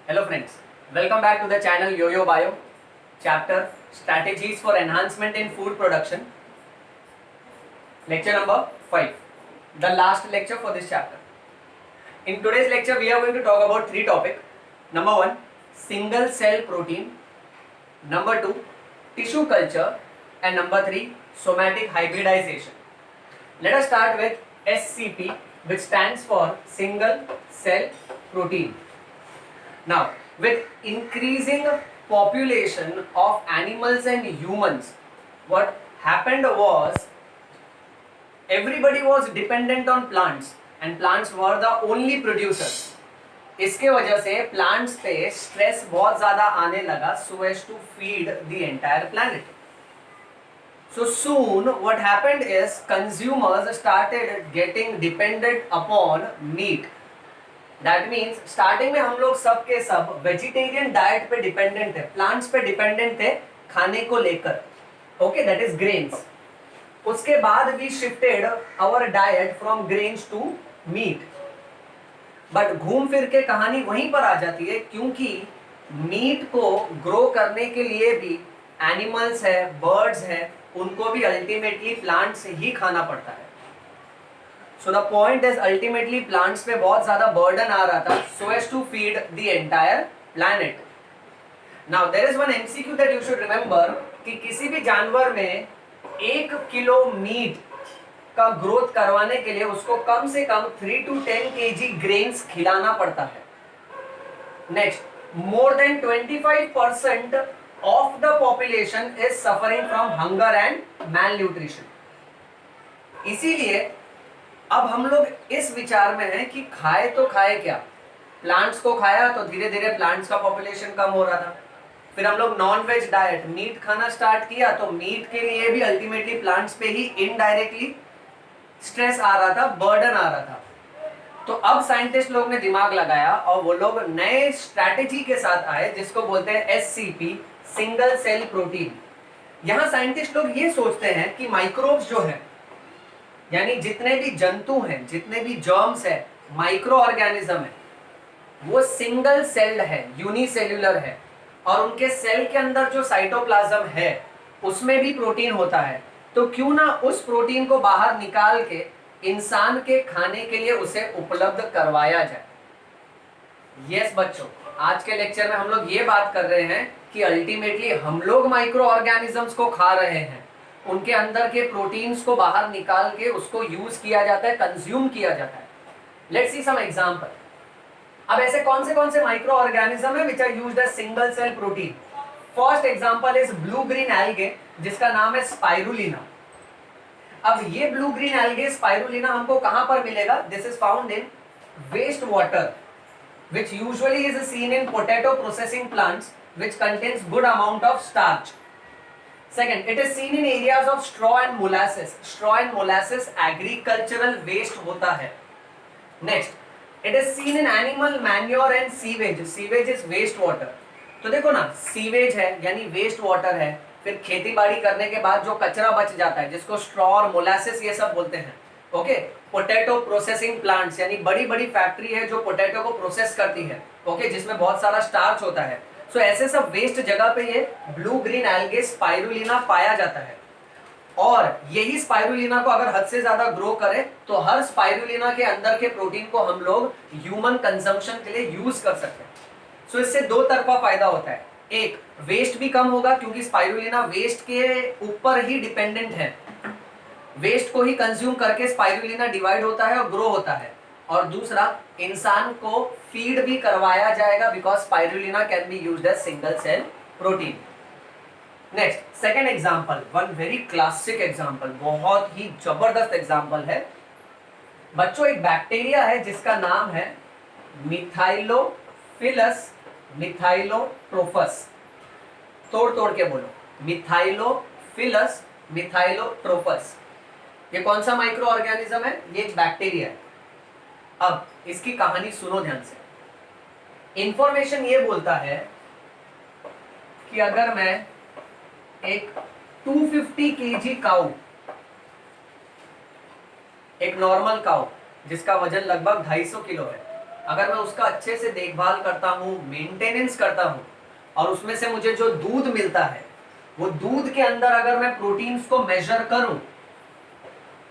Hello friends, welcome back to the channel Yo-Yo Bio, chapter Strategies for Enhancement in Food Production, lecture number 5, the last lecture for this chapter. In today's lecture, we are going to talk about three topics. Number 1, single cell protein. Number 2, tissue culture. And number 3, somatic hybridization. Let us start with SCP, which stands for single cell protein. Now, with increasing population of animals and humans, what happened was everybody was dependent on plants and plants were the only producers. इसके वजह से plants पे stress बहुत ज़्यादा आने लगा so as to feed the entire planet. So soon what happened is consumers started getting dependent upon meat. That means starting में हम लोग सब के सब वेजिटेरियन डाइट पे डिपेंडेंट थे, प्लांट्स पे डिपेंडेंट थे खाने को लेकर. Okay, that is grains. उसके बाद we shifted our diet from grains to meat. But घूम फिर के कहानी वहीं पर आ जाती है, क्योंकि मीट को ग्रो करने के लिए भी एनिमल्स है, बर्ड्स है, उनको भी अल्टीमेटली प्लांट से ही खाना पड़ता है. So the point is ultimately plants पे बहुत ज़्यादा burden आ रहा था so as to feed the entire planet. Now there is one MCQ that you should remember कि किसी भी जानवर में 1 किलो मीट का ग्रोथ करवाने के लिए उसको कम से कम 3 to 10 kg ग्रेन्स खिलाना पड़ता है. Next, more than 25% of the population is suffering from hunger and malnutrition. इसीलिए अब हम लोग इस विचार में हैं कि खाए तो खाए क्या. प्लांट्स को खाया तो धीरे धीरे प्लांट्स का पॉपुलेशन कम हो रहा था. फिर हम लोग नॉन वेज डाइट मीट खाना स्टार्ट किया तो मीट के लिए भी अल्टीमेटली प्लांट्स पे ही इनडायरेक्टली स्ट्रेस आ रहा था, बर्डन आ रहा था. तो अब साइंटिस्ट लोग ने दिमाग लगाया और वो लोग नए स्ट्रैटेजी के साथ आए जिसको बोलते हैं एससीपी, सिंगल सेल प्रोटीन. यहाँ साइंटिस्ट लोग ये सोचते हैं कि माइक्रोब्स जो है, यानी जितने भी जंतु हैं, जितने भी जर्म्स है, माइक्रो ऑर्गेनिज्म है, वो सिंगल सेल्ड है, यूनिसेल्युलर है, और उनके सेल के अंदर जो साइटोप्लाज्म है उसमें भी प्रोटीन होता है. तो क्यों ना उस प्रोटीन को बाहर निकाल के इंसान के खाने के लिए उसे उपलब्ध करवाया जाए. यस बच्चों, आज के लेक्चर में हम लोग ये बात कर रहे हैं कि अल्टीमेटली हम लोग माइक्रो ऑर्गेनिजम्स को खा रहे हैं, उनके अंदर के प्रोटीन्स को बाहर निकाल के उसको यूज किया जाता है, कंज्यूम किया जाता है. Let's see some example. अब ऐसे कौन से माइक्रो ऑर्गेनिज्म है which are used as single cell protein. First example is blue green algae, जिसका नाम है स्पाइरुलिना. अब ये ब्लू ग्रीन एल्गे स्पाइरुलिना हमको कहां पर मिलेगा? This is found in waste water which usually is seen in potato processing plants which contains good amount of starch. Second, it is seen in areas of straw and molasses. Straw and molasses agricultural waste होता है. Next, it is seen in animal manure and sewage. Sewage is waste water. तो देखो ना, sewage है यानी waste water है, फिर खेती बाड़ी करने के बाद जो कचरा बच जाता है जिसको स्ट्रॉ और मोलासेस ये सब बोलते हैं. ओके, पोटैटो प्रोसेसिंग प्लांट्स यानी बड़ी बड़ी फैक्ट्री है जो पोटैटो को प्रोसेस करती है, ओके, जिसमें बहुत सारा स्टार्च होता है. सो ऐसे सब वेस्ट जगह पे ये ब्लू ग्रीन एल्गे स्पाइरुलिना पाया जाता है. और यही स्पाइरुलिना को अगर हद से ज्यादा ग्रो करे तो हर स्पाइरुलिना के अंदर के प्रोटीन को हम लोग ह्यूमन कंजम्पशन के लिए यूज कर सकते हैं. सो इससे दो तरफा फायदा होता है. एक, वेस्ट भी कम होगा क्योंकि स्पाइरुलिना वेस्ट के ऊपर ही डिपेंडेंट है, वेस्ट को ही कंज्यूम करके स्पाइरुलिना डिवाइड होता है और ग्रो होता है. और दूसरा, इंसान को फीड भी करवाया जाएगा because spirulina can be used as single cell protein. Next, second example, one very classic example, बहुत ही जबरदस्त एग्जांपल है बच्चों. एक बैक्टीरिया है जिसका नाम है मिथाइलोफिलस मिथाइलोट्रोफस. तोड़ के बोलो, मिथाइलोफिलस मिथाइलोट्रोफस. ये कौन सा माइक्रो ऑर्गेनिज्म है? ये एक बैक्टीरिया है. अब इसकी कहानी सुनो ध्यान से. इंफॉर्मेशन ये बोलता है कि अगर मैं एक 250 kg काऊ, एक नॉर्मल काऊ जिसका वजन लगभग 250 किलो है, अगर मैं उसका अच्छे से देखभाल करता हूँ, मेंटेनेंस करता हूँ, और उसमें से मुझे जो दूध मिलता है, वो दूध के अंदर अगर मैं प्रोटीन्स को मेजर करूं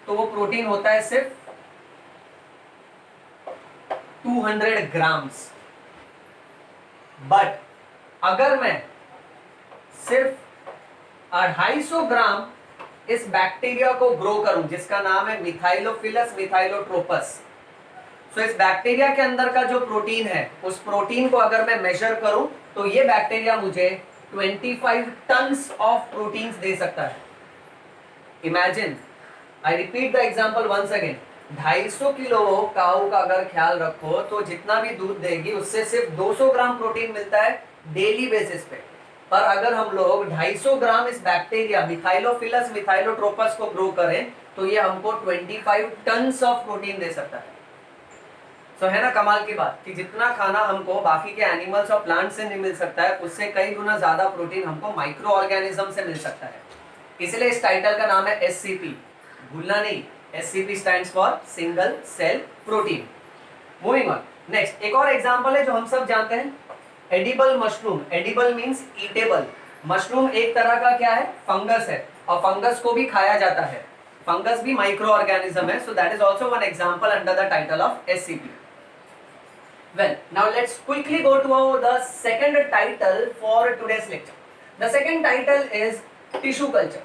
तो वो प्रोटीन होता है सिर्फ 200 ग्राम्स। बट अगर मैं सिर्फ 250 ग्राम इस बैक्टीरिया को ग्रो करूं, जिसका नाम है मिथाइलोफिलस मिथाइलोट्रोपस, तो इस बैक्टीरिया के अंदर का जो प्रोटीन है, उस प्रोटीन को अगर मैं मेजर करूं तो ये बैक्टीरिया मुझे 25 टन्स ऑफ प्रोटीन्स दे सकता है। Imagine, I repeat the example once again, 250 kilo cow का अगर ख्याल रखो तो जितना भी दूध देगी उससे सिर्फ 200 ग्राम प्रोटीन मिलता है डेली बेसिस पे। पर अगर हम लोग 250 ग्राम इस बैक्टीरिया मिथाइलोफिलस मिथाइलोट्रोपस को ग्रो करें तो ये हमको 25 टन्स ऑफ प्रोटीन दे सकता है। तो है ना कमाल की बात कि जितना खाना हमको बाकी के एनिमल्स और प्लांट से नहीं मिल सकता है, उससे कई गुना ज्यादा प्रोटीन हमको माइक्रो ऑर्गेनिज्म से मिल सकता है। इसलिए इस टाइटल का नाम है एससीपी, भूलना नहीं, SCP stands for single cell protein. Moving on, next एक और एग्जांपल है जो हम सब जानते हैं, edible mushroom. Edible means eatable. Mushroom एक तरह का क्या है, फंगस है, और फंगस को भी खाया जाता है। फंगस भी माइक्रो ऑर्गेनिज्म है, सो that is also one example under the title of SCP. Well, now let's quickly go to the second title for today's lecture. The second title is tissue culture.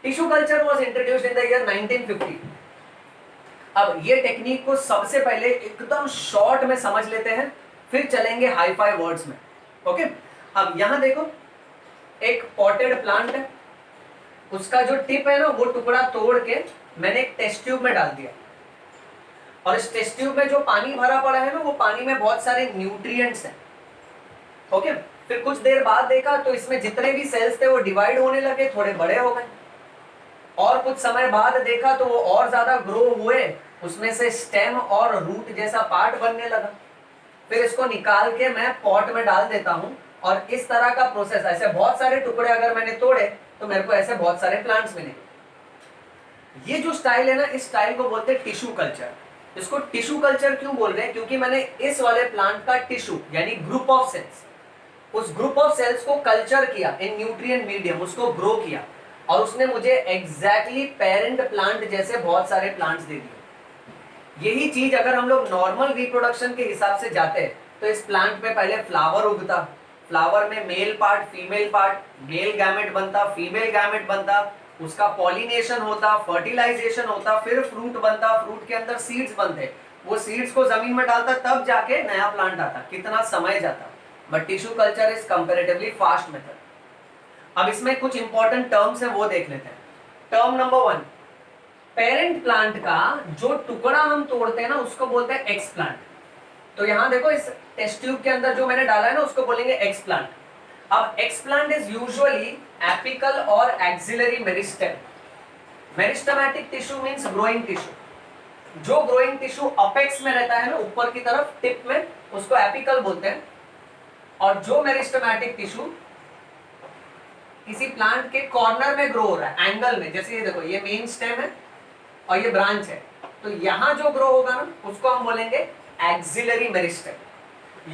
Tissue culture was introduced in the year 1950. अब ये technique को सबसे पहले एकदम short में समझ लेते हैं, फिर चलेंगे हाई फाई वर्ड्स में। ओके, अब यहां देखो, एक पॉटेड प्लांट है, उसका जो टिप है ना, वो टुकड़ा तोड़ के मैंने एक टेस्ट ट्यूब में डाल दिया, और इस टेस्ट ट्यूब में जो पानी भरा पड़ा है ना, वो पानी में बहुत सारे न्यूट्रिएंट्स हैं। ओके, फिर कुछ देर बाद देखा तो इसमें जितने भी सेल्स थे वो डिवाइड होने लगे, थोड़े बड़े हो गए, और कुछ समय बाद देखा तो वो और ज्यादा ग्रो हुए, उसमें से स्टेम और रूट जैसा पार्ट बनने लगा। फिर इसको निकाल के मैं पॉट में डाल देता हूं, और इस तरह का प्रोसेस, ऐसे बहुत सारे टुकड़े अगर मैंने तोड़े तो मेरे को ऐसे बहुत सारे प्लांट्स मिले। ये जो स्टाइल है ना, इस स्टाइल को बोलते हैं टिश्यू कल्चर। इसको टिश्यू कल्चर क्यों बोल रहे हैं, क्योंकि मैंने इस वाले प्लांट का टिश्यू यानी ग्रुप ऑफ सेल्स, उस ग्रुप ऑफ सेल्स को कल्चर किया इन न्यूट्रिएंट मीडियम, उसको ग्रो किया, और उसने मुझे एग्जैक्टली पेरेंट प्लांट जैसे बहुत सारे प्लांट्स दे दिए। यही चीज अगर हम लोग नॉर्मल रिप्रोडक्शन के हिसाब से जाते हैं तो इस प्लांट में पहले फ्लावर उगता, फ्लावर में male part female part, male gamete बनता, फीमेल गैमेट बनता, उसका पॉलिनेशन होता, फर्टिलाइजेशन होता, फिर फ्रूट बनता, फ्रूट के अंदर सीड्स बनते, वो सीड्स को जमीन में डालता, तब जाके नया प्लांट आता। कितना समय जाता, but tissue culture is comparatively fast method. अब इसमें कुछ इंपॉर्टेंट टर्म्स है, वो देख लेते हैं। टर्म नंबर 1, पेरेंट प्लांट का जो टुकड़ा हम तोड़ते हैं ना, उसको बोलते हैं एक्स प्लांट। तो यहां देखो, इस टेस्ट ट्यूब के अंदर जो मैंने डाला है ना, उसको बोलेंगे एक्स प्लांट। अब explant is usually apical और axillary meristem. Meristematic tissue means growing tissue. जो ग्रोइंग टिश्यू अपेक्स में रहता है ना, ऊपर की तरफ टिप में, उसको एपिकल बोलते हैं। और जो मेरिस्टेमेटिक टिश्यू किसी प्लांट के कॉर्नर में ग्रो हो रहा है, एंगल में, जैसे ये देखो, ये मेन स्टेम है और ये ब्रांच है, तो यहां जो ग्रो होगा ना, उसको हम बोलेंगे एक्सिलरी मेरिस्टेम।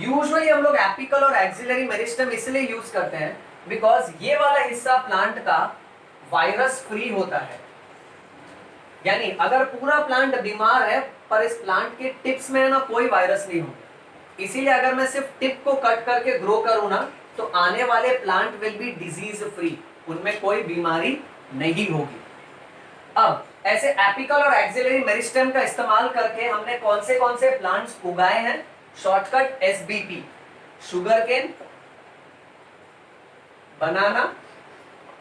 यूजुअली हम लोग एपिकल और एक्सिलरी मेरिस्टेम इसलिए यूज करते हैं बिकॉज ये वाला हिस्सा प्लांट का वायरस फ्री होता है। यानी अगर पूरा प्लांट बीमार है पर इस प्लांट के टिप्स में ना कोई वायरस नहीं होगा, इसीलिए अगर मैं सिर्फ टिप को कट करके ग्रो करूं ना, तो आने वाले plant will be disease free, उनमें कोई बीमारी नहीं होगी। अब ऐसे एपिकल और एक्सिलरी मेरिस्टेम का इस्तेमाल करके हमने कौन से प्लांट्स उगाए हैं? Shortcut SBP, sugar cane, banana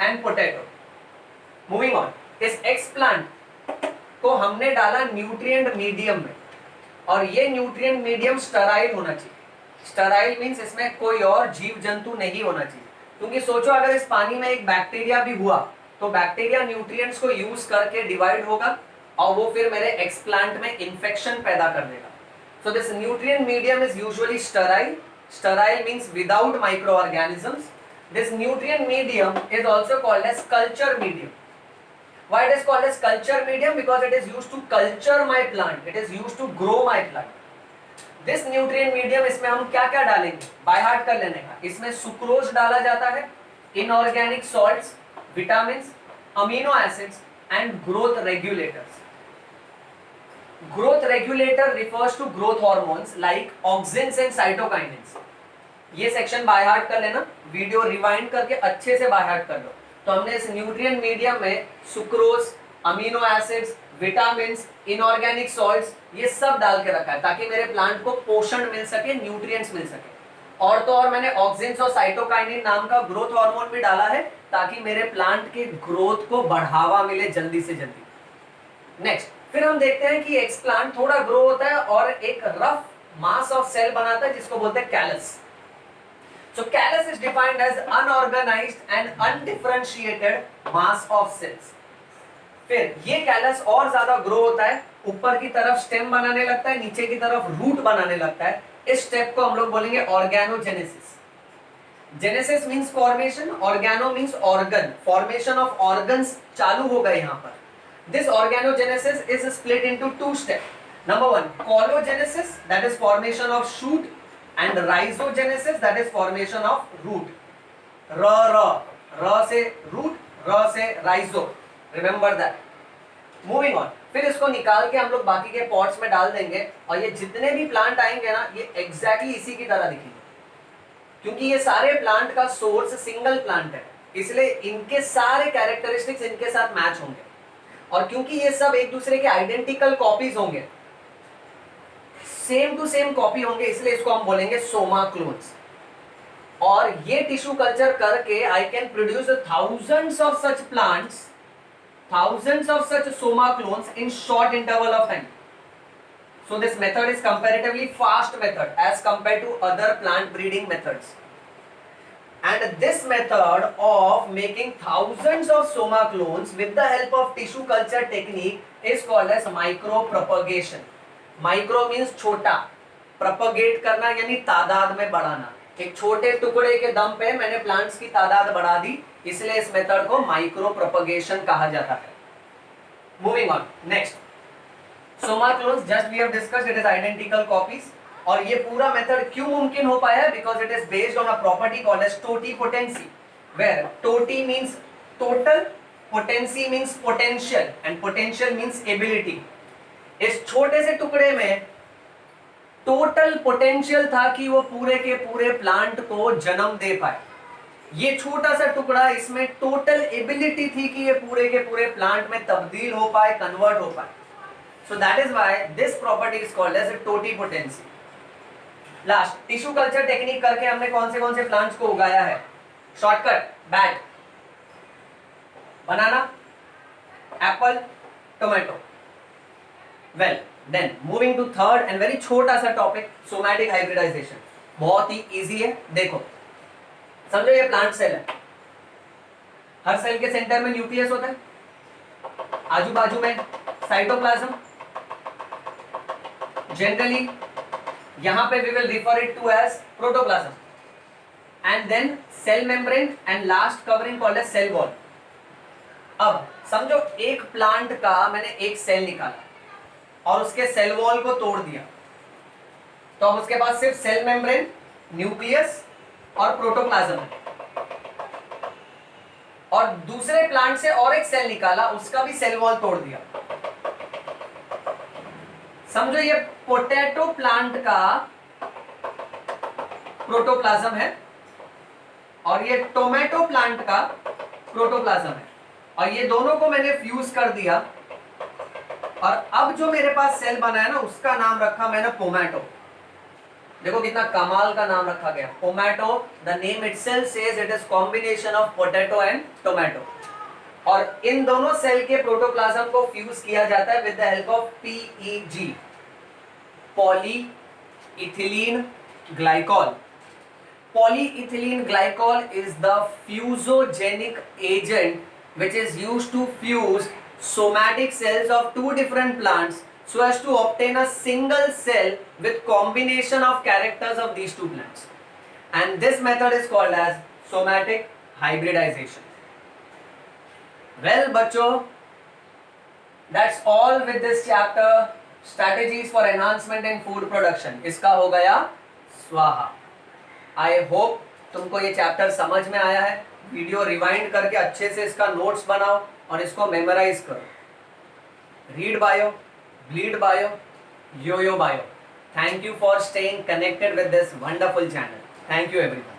and potato. Moving on, इस एक्स प्लांट को हमने डाला न्यूट्रिएंट मीडियम में, और ये न्यूट्रिएंट मीडियम स्टराइल होना चाहिए। स्टराइल मींस इसमें कोई और जीव जंतु नहीं होना चाहिए, क्योंकि सोचो अगर इस पानी में एक बैक्टीरिया भी हुआ तो बैक्टीरिया न्यूट्रिएंट्स को यूज करके डिवाइड होगा और वो फिर मेरे एक्स प्लांट में इंफेक्शन पैदा कर देगा। So this nutrient medium is usually Sterlite. Sterlite means without micro organisms. This nutrient medium is also called as culture medium. Why it is called as culture medium? Because it is used to culture my plant. It is used to grow my plant. This nutrient medium, इसमें हम क्या क्या डालेंगे, bye heart कर लेने का। इसमें sucrose डाला जाता है, inorganic salts, vitamins, amino acids and growth regulators. Growth regulator refers to growth hormones like auxins and cytokinins. ये सेक्शन बाय हार्ट कर लेना, वीडियो रिवाइंड करके अच्छे से बाय हार्ट कर लो। तो हमने इस न्यूट्रिएंट मीडियम में sucrose, amino acids, vitamins, inorganic salts, ये सब डाल के रखा है ताकि मेरे प्लांट को पोषण मिल सके, न्यूट्रिएंट्स मिल सके। और तो और मैंने ऑक्सिन्स और साइटोकाइनिन नाम का ग्रोथ हार्मोन भी डाला है ताकि मेरे प्लांट के ग्रोथ को बढ़ावा मिले जल्दी से जल्दी। नेक्स्ट, फिर हम देखते हैं कि एक प्लांट थोड़ा ग्रो होता है और एक रफ मास ऑफ सेल बनाता है जिसको बोलते हैं callus. So callus is defined as unorganized and undifferentiated mass of cells. फिर ये कैलस और ज्यादा ग्रो होता है, ऊपर की तरफ स्टेम बनाने लगता है, नीचे की तरफ रूट बनाने लगता है। इस स्टेप को हम लोग बोलेंगे organogenesis. Genesis means formation, organo means organ, formation of organs चालू हो गए यहाँ पर। This organogenesis is split into two step. Number one, caulogenesis, that is formation of shoot, and rhizogenesis, that is formation of root. र से root, र से rhizo, remember that. Moving on, फिर इसको निकाल के हम लोग बाकी के पॉट्स में डाल देंगे और ये जितने भी प्लांट आएंगे ना, ये एग्जैक्टली इसी की तरह दिखेंगे, क्योंकि ये सारे प्लांट का सोर्स सिंगल प्लांट है, इसलिए इनके सारे कैरेक्टरिस्टिक्स इनके साथ मैच होंगे। और क्योंकि ये सब एक दूसरे के आइडेंटिकल कॉपीज होंगे, सेम टू सेम कॉपी होंगे, इसलिए इसको हम बोलेंगे सोमा क्लोन्स। और ये टिश्यू कल्चर करके I can produce thousands of such plants, thousands of such somaclones in short interval of time. So this method is comparatively fast method as compare to other plant breeding methods. And this method of making thousands of soma clones with the help of tissue culture technique is called as micropropagation. Micro means छोटा, propagate करना यानी तादाद में बढ़ाना। एक छोटे टुकड़े के दम पे मैंने प्लांट्स की तादाद बढ़ा दी, इसलिए इस मेथड को माइक्रो प्रोपगेशन कहा जाता है। Moving on, next, soma clones, just we have discussed, it is identical copies. और ये पूरा मेथड क्यों मुमकिन हो पाया है? Because it is based on a property called as totipotency, where toti means total, potency means potential and potential means ability. इस छोटे से टुकड़े में टोटल पोटेंशियल था कि वो पूरे के पूरे प्लांट को जन्म दे पाए। ये छोटा सा टुकड़ा, इसमें टोटल एबिलिटी थी कि ये पूरे के पूरे प्लांट में तब्दील हो पाए, कन्वर्ट हो पाए। So that is why this property is called as totipotency. Last, tissue culture technique करके हमने कौन से प्लांट्स को उगाया है? Shortcut, bat, banana, apple, tomato. Well, then moving to third and very छोटा सा टॉपिक, सोमैटिक हाइब्रिडाइजेशन। बहुत ही इजी है। देखो, समझो ये प्लांट सेल है, हर सेल के सेंटर में न्यूक्लियस होता है, आजू बाजू में साइटोप्लाज्म। जनरली यहां पे we will refer it to as protoplasm, and then cell membrane and last covering called as cell wall. अब समझो एक प्लांट का मैंने एक सेल निकाला और उसके सेल वॉल को तोड़ दिया, तो अब उसके पास सिर्फ सेल मेम्ब्रेन, न्यूक्लियस और प्रोटोप्लाज्म है। और दूसरे प्लांट से और एक सेल निकाला, उसका भी सेल वॉल तोड़ दिया। समझो ये पोटैटो प्लांट का प्रोटोप्लाज्म है और ये टोमेटो प्लांट का प्रोटोप्लाज्म है, और ये दोनों को मैंने फ्यूज कर दिया, और अब जो मेरे पास सेल बना है ना, उसका नाम रखा मैंने पोमैटो। देखो कितना कमाल का नाम रखा गया, pomato. The name itself says it is combination of potato and tomato. और इन दोनों सेल के प्रोटोप्लाज्म को फ्यूज किया जाता है with the help of PEG, polyethylene glycol. Polyethylene glycol is the fusogenic agent which is used to fuse somatic cells of two different plants so as to obtain a single cell with combination of characters of these two plants, and this method is called as somatic hybridization. Well bachcho, that's all with this chapter. Strategies for enhancement in food production, इसका हो गया स्वाहा। I hope तुमको ये chapter समझ में आया है। वीडियो रिवाइंड करके अच्छे से इसका नोट्स बनाओ और इसको मेमोराइज करो। Read bio, bleed bio, yo-yo bio. Thank you for staying connected with this wonderful channel. Thank you everyone.